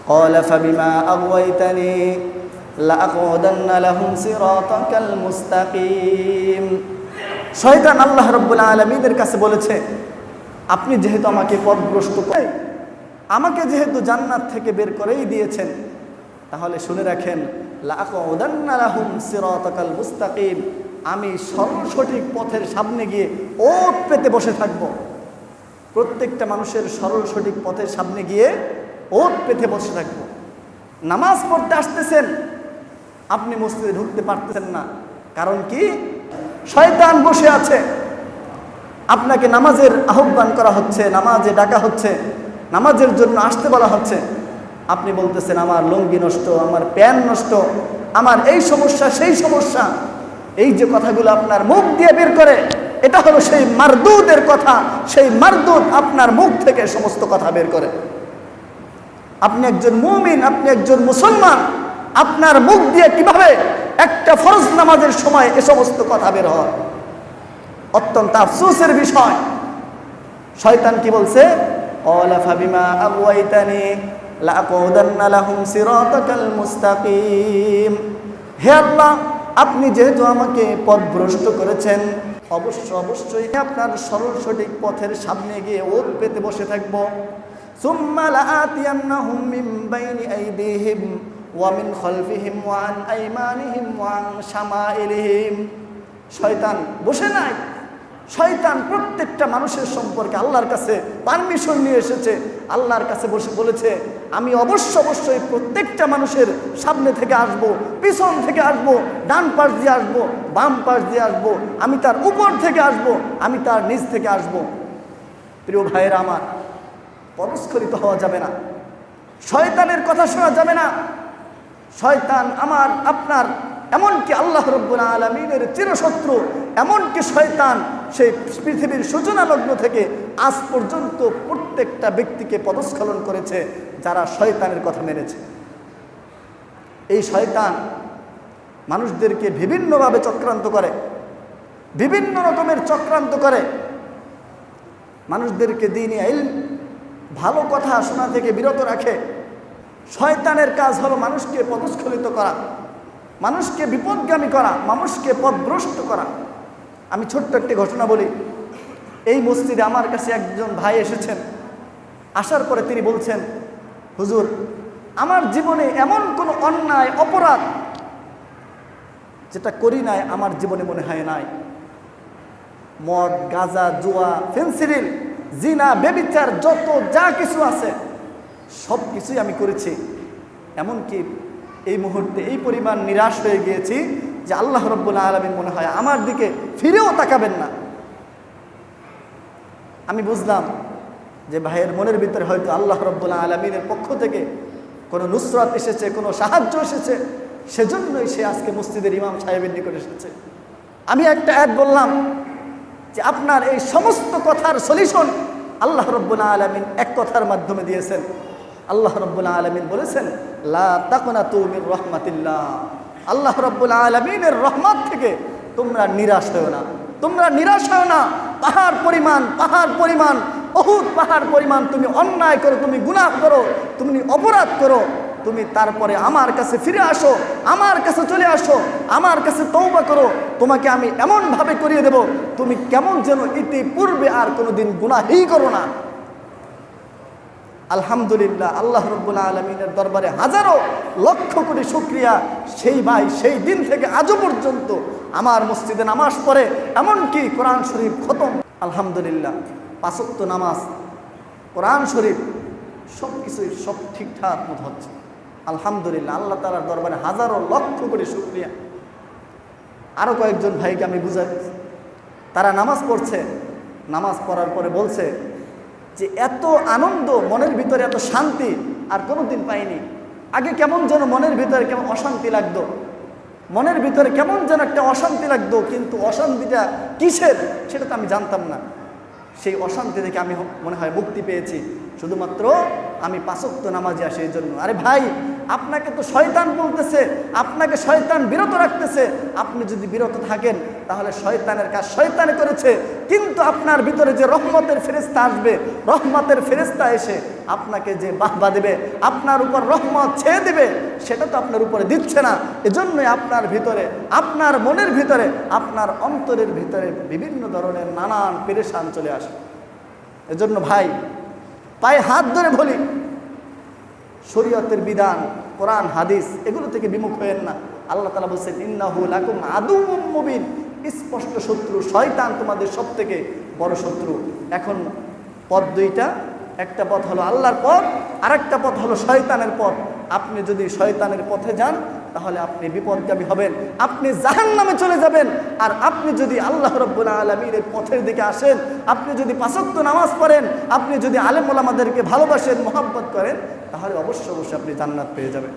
قال فبما أغويتني لأقعدن لهم صراطك المستقيم। শয়তান আল্লাহ রাব্বুল আলামিনের কাছে বলেছে, আপনি যেহেতু আমাকে পথভ্রষ্ট করে আমাকে যেহেতু জান্নাত থেকে বের করেই দিয়েছেন, তাহলে শুনে রাখেন লাআকউদান্না লাহুম সিরাতাকাল মুস্তাকিম, আমি সরল সঠিক পথের সামনে গিয়ে ওত পেতে বসে থাকব। প্রত্যেকটা মানুষের সরল সঠিক পথের সামনে গিয়ে ওত পেতে বসে থাকব। নামাজ পড়তে আসতেছেন, আপনি মসজিদে ঢুকতে পারতেছেন না, কারণ কি? শয়তান বসে আছে। আপনাকে নামাজের আহ্বান করা হচ্ছে, নামাজে ডাকা হচ্ছে, নামাজের জন্য আসতে বলা হচ্ছে, আপনি বলতেছেন আমার লুঙ্গি নষ্ট, আমার প্যান্ট নষ্ট, আমার এই সমস্যা সেই সমস্যা। এই যে কথাগুলো আপনার মুখ দিয়ে বের করে, এটা হলো সেই মারদুদের কথা। সেই মারদুদ আপনার মুখ থেকে সমস্ত কথা বের করে। আপনি একজন মুমিন, আপনি একজন মুসলমান, আপনার মুখ দিয়ে কিভাবে একটা ফরজ নামাজের সময় এ সমস্ত কথা বের হয়? অত্যন্ত আফসোসের বিষয়। শয়তান কি বলছে? ক্বালা ফাবিমা আগওয়াইতানি লাআকউদান্না লাহুম সিরাতাকাল মুস্তাকিম। হে আল্লাহ, আপনি যেহেতু আমাকে পথভ্রষ্ট করেছেন, অবশ্যই আপনার সরল সঠিক পথের সামনে গিয়ে ওত পেতে বসে থাকব। সুম্মা লাআতিয়ান্নাহুম মিন বাইনি আইদিহিম ওয়া মিন খালফিহিম ওয়া আন আইমানিহিম ওয়া আন শামাইলিহিম। শয়তান বসে নাই। শয়তান প্রত্যেকটা মানুষের সম্পর্কে আল্লাহর কাছে পারমিশন নিয়ে এসেছে। আল্লাহর কাছে বসে বলেছে, আমি অবশ্যই প্রত্যেকটা মানুষের সামনে থেকে আসব, পিছন থেকে আসব, ডান পাশ দিয়ে আসব, বাম পাশ দিয়ে আসব, আমি তার উপর থেকে আসব, আমি তার নিচ থেকে আসব। প্রিয় ভাইয়েরা আমার, পরস্খলিত হওয়া যাবে না, শয়তানের কথা শোনা যাবে না। শয়তান আমার আপনার, এমনকি আল্লাহ রাব্বুল আলামিনের চিরশত্রু, এমনকি শয়তান সেই পৃথিবীর সূচনা লগ্ন থেকে আজ পর্যন্ত প্রত্যেকটা ব্যক্তিকে পদস্খলন করেছে যারা শয়তানের কথা মেনেছে। এই শয়তান মানুষদেরকে বিভিন্নভাবে চক্রান্ত করে, বিভিন্ন রকমের চক্রান্ত করে, মানুষদেরকে দ্বীনি ইলম, ভালো কথা শোনা থেকে বিরত রাখে। শয়তানের কাজ হলো মানুষকে পদস্খলিত করা, মানুষকে বিপদগামী করা, মানুষকে পথভ্রষ্ট করা। আমি ছোট্ট একটি ঘটনা বলি। এই মসজিদে আমার কাছে একজন ভাই এসেছেন। আসার পরে তিনি বলছেন, হুজুর, আমার জীবনে এমন কোনো অন্যায় অপরাধ যেটা করি নাই আমার জীবনে মনে হয় নাই। মদ, গাঁজা, জুয়া, ফেন্সিডিল, জিনা, ব্যভিচার, যত যা কিছু আছে সব কিছুই আমি করেছি। এমনকি এই মুহূর্তে এই পরিমাণ নিরাশ হয়ে গিয়েছি যে আল্লাহ রাব্বুল আলামিন মনে হয় আমার দিকে ফিরেও তাকাবেন না। আমি বুঝলাম যে ভাইয়ের মনের ভিতরে হয়তো আল্লাহ রাব্বুল আলামিনের পক্ষ থেকে কোনো নুসরাত এসেছে, কোনো সাহায্য এসেছে, সেজন্যই সে আজকে মসজিদের ইমাম সাহেবের নিকট এসেছে। আমি একটা আয়াত বললাম যে আপনার এই সমস্ত কথার সলিউশন আল্লাহ রাব্বুল আলামিন এক কথার মাধ্যমে দিয়েছেন। আল্লাহ রাব্বুল আলামিন বলেছেন, লা তাকনাতু মির রাহমাতিল্লাহ। আল্লাহ রাব্বুল আলামিনের রহমত থেকে তোমরা নিরাশ হও না, তোমরা নিরাশ হও না। পাহাড় পরিমাণ উহুদ পাহাড় পরিমাণ তুমি অন্যায় করো, তুমি গুনাহ করো, তুমি অপরাধ করো, তুমি তারপরে আমার কাছে ফিরে আসো, আমার কাছে চলে আসো, আমার কাছে তওবা করো, তোমাকে আমি এমনভাবে করিয়ে দেব তুমি কেমন যেন ইতিপূর্বে আর কোনোদিন গুনাহই করো না। আলহামদুলিল্লাহ, আল্লাহ রাব্বুল আলামিনের দরবারে হাজারো লক্ষ কোটি শুকরিয়া। সেই ভাই সেই দিন থেকে আজও পর্যন্ত আমার মসজিদে নামাজ পড়ে, এমনকি কোরআন শরীফ খতম। আলহামদুলিল্লাহ, 5 ওয়াক্ত নামাজ, কোরআন শরীফ সব কিছুই সব ঠিকঠাক মতো হচ্ছে। আলহামদুলিল্লাহ, আল্লাহ তাআলার দরবারে হাজারো লক্ষ কোটি শুকরিয়া। আরও কয়েকজন ভাইকে আমি বুঝাই, তারা নামাজ পড়ছে, নামাজ পড়ার পরে বলছে যে এত আনন্দ, মনের ভিতরে এত শান্তি আর কোনোদিন পাইনি। আগে কেমন যেন মনের ভিতরে কেমন অশান্তি লাগতো, মনের ভিতরে কেমন যেন একটা অশান্তি লাগতো, কিন্তু অশান্তিটা কিসের সেটা তো আমি জানতাম না। সেই অশান্তি থেকে আমি মনে হয় মুক্তি পেয়েছি, শুধুমাত্র আমি 5 ওয়াক্ত নামাজে আসি এই জন্য। আরে ভাই, আপনাকে তো শয়তান বলতেছে, আপনাকে শয়তান বিরত রাখতেছে। আপনি যদি বিরত থাকেন তাহলে শয়তানের কাজ শয়তান করেছে, কিন্তু আপনার ভিতরে যে রহমতের ফেরেশতা আসবে, রহমতের ফেরেশতা এসে আপনাকে যে বাহবা দেবে, আপনার উপর রহমত ছেয়ে দেবে, সেটা তো আপনার উপরে দিচ্ছে না। এজন্যই আপনার ভিতরে, আপনার মনের ভিতরে, আপনার অন্তরের ভিতরে বিভিন্ন ধরনের নানান পেরেশান চলে আসে। এজন্য ভাই, পায়ে হাত ধরে বলি, শরীয়তের বিধান, কোরআন হাদিস এগুলো থেকে বিমুখ হয়েন না। আল্লাহ তাআলা বলছেন ইন্নাহু লাকুম আদুউম মুবিন, স্পষ্ট শত্রু শয়তান তোমাদের সবথেকে বড় শত্রু। এখন পথ দুইটা, একটা পথ হলো আল্লাহর পথ, আরেকটা পথ হলো শয়তানের পথ। আপনি যদি শয়তানের পথে যান তাহলে আপনি বিপদগামী হবেন, আপনি জাহান্নামে চলে যাবেন। আর আপনি যদি আল্লাহ রাব্বুল আলামিনের পথের দিকে আসেন, আপনি যদি পাঁচ ওয়াক্ত নামাজ পড়েন, আপনি যদি আলেম ওলামাদেরকে ভালোবাসেন, মহব্বত করেন, তাহলে অবশ্যই আপনি জান্নাত পেয়ে যাবেন।